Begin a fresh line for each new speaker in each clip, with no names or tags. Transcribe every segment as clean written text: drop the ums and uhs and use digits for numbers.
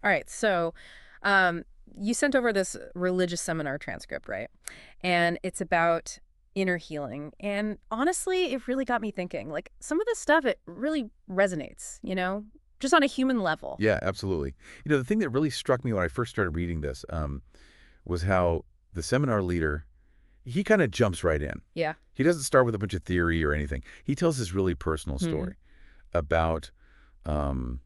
All right. So um, you sent over this religious seminar transcript, right? And it's about inner healing. And honestly, it really got me thinking. Like some of this stuff, it really resonates, just on a human level.
Yeah, absolutely. The thing that really struck me when I first started reading this was how the seminar leader, he kind of jumps right in.
Yeah.
He doesn't start with a bunch of theory or anything. He tells this really personal
Hmm.
story about um,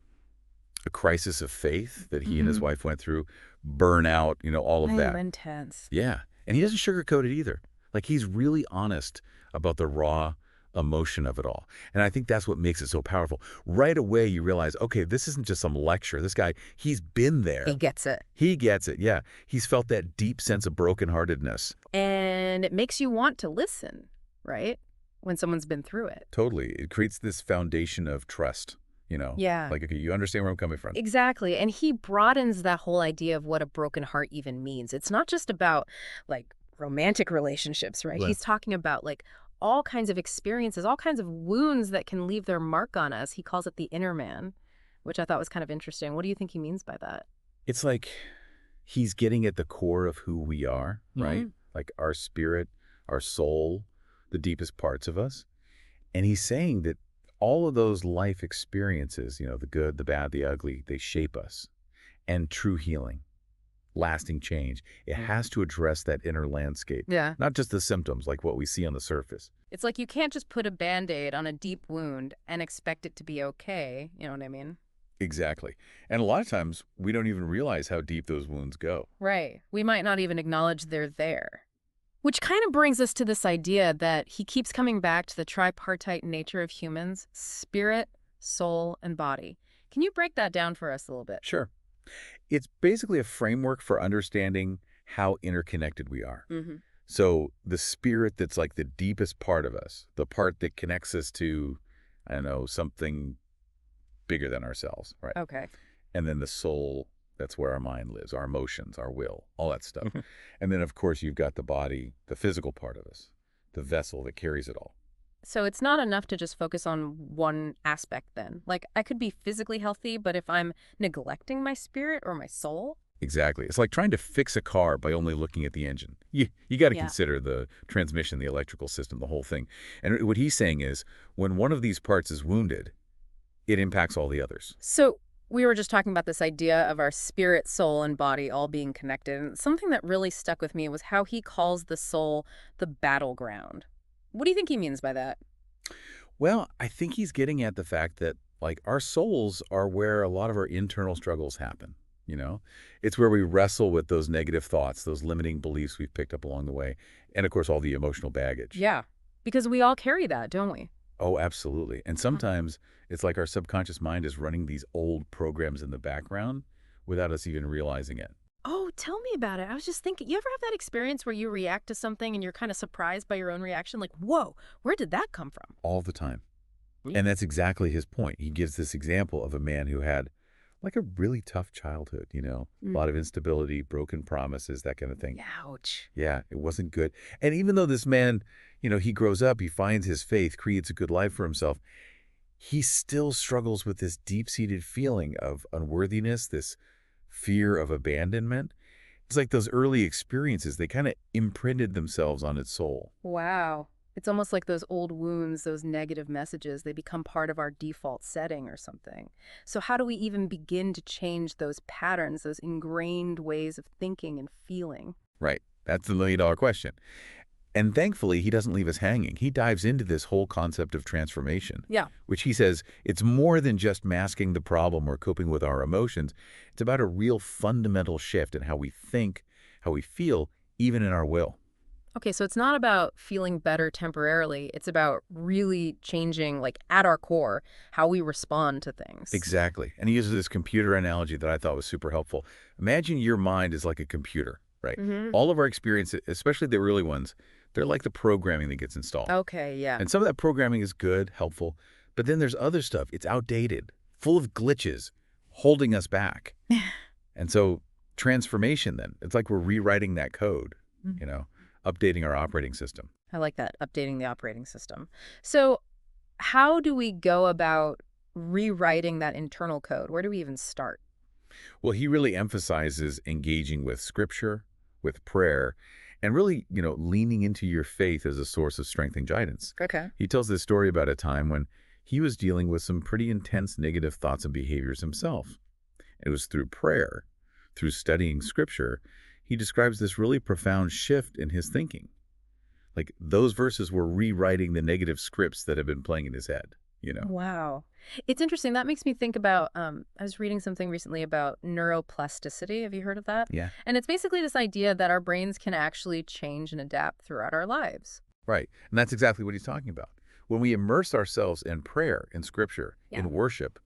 a crisis of faith that he and his
Mm-hmm.
wife went through, burnout, all of
Oh,
that.
intense.
Yeah. And he doesn't sugarcoat it either. Like he's really honest about the raw emotion of it all. And I think that's what makes it so powerful. Right away, you realize, okay, this isn't just some lecture. This guy, he's been
He
there.
gets it.
He gets it. Yeah. He's felt that deep sense of brokenheartedness.
And it makes you want to listen, right? When someone's been through it.
Totally. It creates this foundation of trust.
Yeah.
Like, okay, you understand where I'm coming from.
Exactly. And he broadens that whole idea of what a broken heart even means. It's not just about like romantic relationships, right?
Well,
He's talking about like all kinds of experiences, all kinds of wounds that can leave their mark on us. He calls it the inner man, which I thought was kind of interesting. What do you think he means by that?
it's like he's getting at the core of who we are, right?
Hmm.
Like our spirit, our soul, the deepest parts of us. And he's saying that all of those life experiences, the good, the bad, the ugly, they shape us. And true healing, lasting change, it has to address that inner landscape,
Yeah.
not just the symptoms like what we see on the surface.
It's like you can't just put a Band-Aid on a deep wound and expect it to be okay. You know what I mean?
Exactly. And a lot of times we don't even realize how deep those wounds go.
Right. We might not even acknowledge they're there. Which kind of brings us to this idea that he keeps coming back to the tripartite nature of humans: spirit, soul, and body. Can you break that down for us a little bit?
Sure. It's basically a framework for understanding how interconnected we are.
Mm-hmm.
So the spirit that's like the deepest part of us, the part that connects us to, I don't know, something bigger than ourselves, right?
Okay.
And then the soul, that's where our mind lives, our emotions, our will, all that stuff. And then, of course, you've got the body, the physical part of us, the vessel that carries it all.
So it's not enough to just focus on one aspect then. Like I could be physically healthy, but if I'm neglecting my spirit or my soul.
Exactly. It's like trying to fix a car by only looking at the engine. You got to
Yeah.
consider the transmission, the electrical system, the whole thing. And what he's saying is when one of these parts is wounded, it impacts all the others.
So we were just talking about this idea of our spirit, soul, and body all being connected. And something that really stuck with me was how he calls the soul the battleground. What do you think he means by that?
Well, I think he's getting at the fact that, like, our souls are where a lot of our internal struggles happen. It's where we wrestle with those negative thoughts, those limiting beliefs we've picked up along the way, and, of course, all the emotional baggage.
Yeah, because we all carry that, don't we?
Oh, absolutely. And
Huh.
sometimes it's like our subconscious mind is running these old programs in the background without us even realizing it.
Oh, tell me about it. I was just thinking, you ever have that experience where you react to something and you're kind of surprised by your own reaction? Like, whoa, where did that come from?
All the time.
Mm.
And that's exactly his point. He gives this example of a man who had like a really tough childhood, a
Mm.
lot of instability, broken promises, that kind of thing.
Ouch.
Yeah, it wasn't good. And even though this man, he grows up, he finds his faith, creates a good life for himself, he still struggles with this deep-seated feeling of unworthiness, this fear of abandonment. It's like those early experiences, they kind of imprinted themselves on his soul.
Wow. It's almost like those old wounds, those negative messages, they become part of our default setting or something. So how do we even begin to change those patterns, those ingrained ways of thinking and feeling?
Right. That's the million-dollar question. And thankfully, he doesn't leave us hanging. He dives into this whole concept of transformation,
Yeah.
which he says it's more than just masking the problem or coping with our emotions. It's about a real fundamental shift in how we think, how we feel, even in our will.
Okay, so it's not about feeling better temporarily. It's about really changing, like at our core, how we respond to things.
Exactly. And he uses this computer analogy that I thought was super helpful. Imagine your mind is like a computer, right?
Mm-hmm.
All of our experiences, especially the early ones, they're like the programming that gets installed.
Okay, yeah.
And some of that programming is good, helpful, but then there's other stuff. It's outdated, full of glitches, holding us back. And so transformation then, it's like we're rewriting that code, you know, updating our operating system.
I like that, updating the operating system. So how do we go about rewriting that internal code? Where do we even start?
Well, he really emphasizes engaging with scripture, with prayer, and really, leaning into your faith as a source of strength and guidance.
Okay.
He tells this story about a time when he was dealing with some pretty intense negative thoughts and behaviors himself. It was through prayer, through studying scripture, he describes this really profound shift in his thinking. Like those verses were rewriting the negative scripts that had been playing in his head.
Wow. It's interesting. That makes me think about, I was reading something recently about neuroplasticity. Have you heard of that?
Yeah.
And it's basically this idea that our brains can actually change and adapt throughout our lives.
Right. And that's exactly what he's talking about. When we immerse ourselves in prayer, in scripture,
Yeah.
in worship,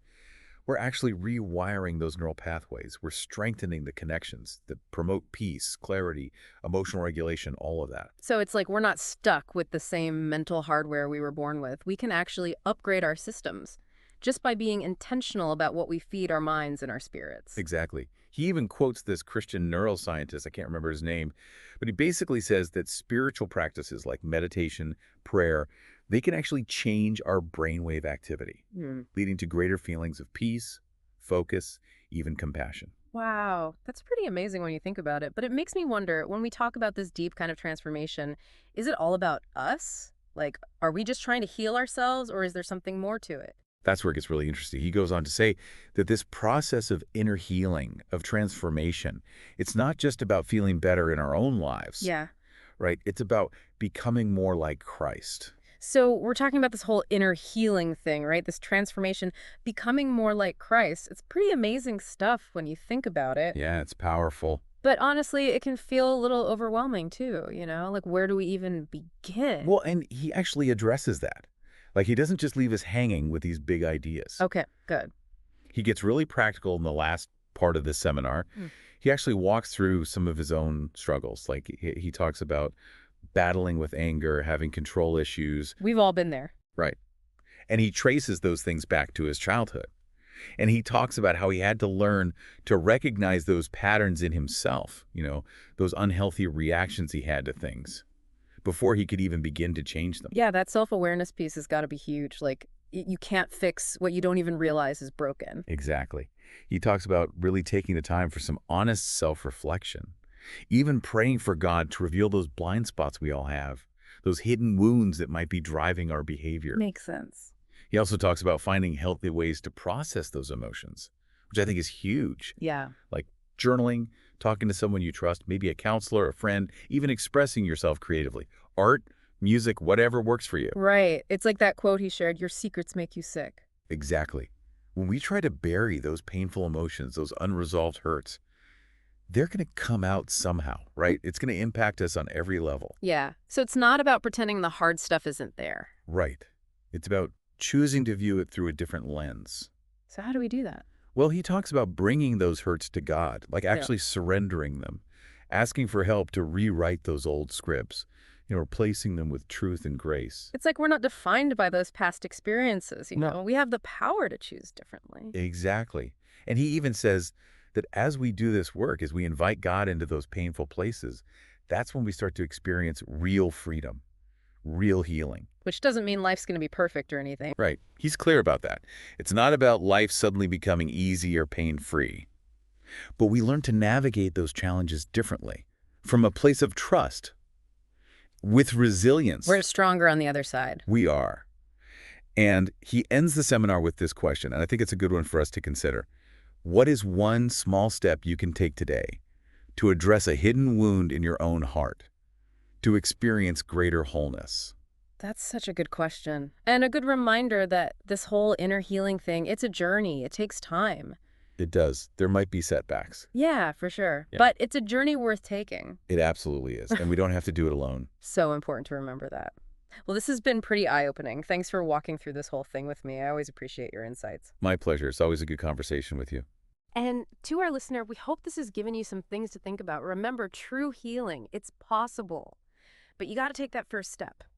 we're actually rewiring those neural pathways. We're strengthening the connections that promote peace, clarity, emotional regulation, all of that.
So it's like we're not stuck with the same mental hardware we were born with. We can actually upgrade our systems just by being intentional about what we feed our minds and our spirits.
Exactly. He even quotes this Christian neuroscientist, I can't remember his name, but he basically says that spiritual practices like meditation, prayer, they can actually change our brainwave activity,
Hmm.
leading to greater feelings of peace, focus, even compassion.
Wow, that's pretty amazing when you think about it. But it makes me wonder, when we talk about this deep kind of transformation, is it all about us? Like, are we just trying to heal ourselves, or is there something more to it?
That's where it gets really interesting. He goes on to say that this process of inner healing, of transformation, it's not just about feeling better in our own lives,
Yeah.
right? It's about becoming more like Christ.
So we're talking about this whole inner healing thing, right? This transformation, becoming more like Christ. It's pretty amazing stuff when you think about it.
Yeah, it's powerful.
But honestly, it can feel a little overwhelming too, you know? Like, where do we even begin?
Well, and he actually addresses that. Like, he doesn't just leave us hanging with these big ideas.
Okay, good.
He gets really practical in the last part of this seminar.
Mm.
He actually walks through some of his own struggles. Like, he talks about battling with anger, having control issues.
We've all been there.
Right. And he traces those things back to his childhood. And he talks about how he had to learn to recognize those patterns in himself, those unhealthy reactions he had to things before he could even begin to change them.
Yeah, that self-awareness piece has got to be huge. Like, you can't fix what you don't even realize is broken.
Exactly. He talks about really taking the time for some honest self-reflection, even praying for God to reveal those blind spots we all have, those hidden wounds that might be driving our behavior.
Makes sense.
He also talks about finding healthy ways to process those emotions, which I think is huge.
Yeah.
Like journaling, talking to someone you trust, maybe a counselor, a friend, even expressing yourself creatively. Art, music, whatever works for you.
Right. It's like that quote he shared, your secrets make you sick.
Exactly. When we try to bury those painful emotions, those unresolved hurts, they're going to come out somehow, right? It's going to impact us on every level.
Yeah. So it's not about pretending the hard stuff isn't there.
Right. It's about choosing to view it through a different lens.
So how do we do that?
Well, he talks about bringing those hurts to God, like
Yeah.
actually surrendering them, asking for help to rewrite those old scripts, replacing them with truth and grace.
It's like we're not defined by those past experiences, you
No.
know? We have the power to choose differently.
Exactly. And he even says that as we do this work, as we invite God into those painful places, that's when we start to experience real freedom, real healing.
Which doesn't mean life's going to be perfect or anything.
Right. He's clear about that. It's not about life suddenly becoming easy or pain-free. But we learn to navigate those challenges differently, from a place of trust, with resilience.
We're stronger on the other side.
We are. And he ends the seminar with this question, and I think it's a good one for us to consider. What is one small step you can take today to address a hidden wound in your own heart, to experience greater wholeness?
That's such a good question. And a good reminder that this whole inner healing thing, it's a journey. It takes time.
It does. There might be setbacks.
Yeah, for sure.
Yeah.
But it's a journey worth taking.
It absolutely is. And we don't have to do it alone.
So important to remember that. Well, this has been pretty eye-opening. Thanks for walking through this whole thing with me. I always appreciate your insights.
My pleasure. It's always a good conversation with you.
And to our listener, we hope this has given you some things to think about. Remember, true healing, it's possible. But you got to take that first step.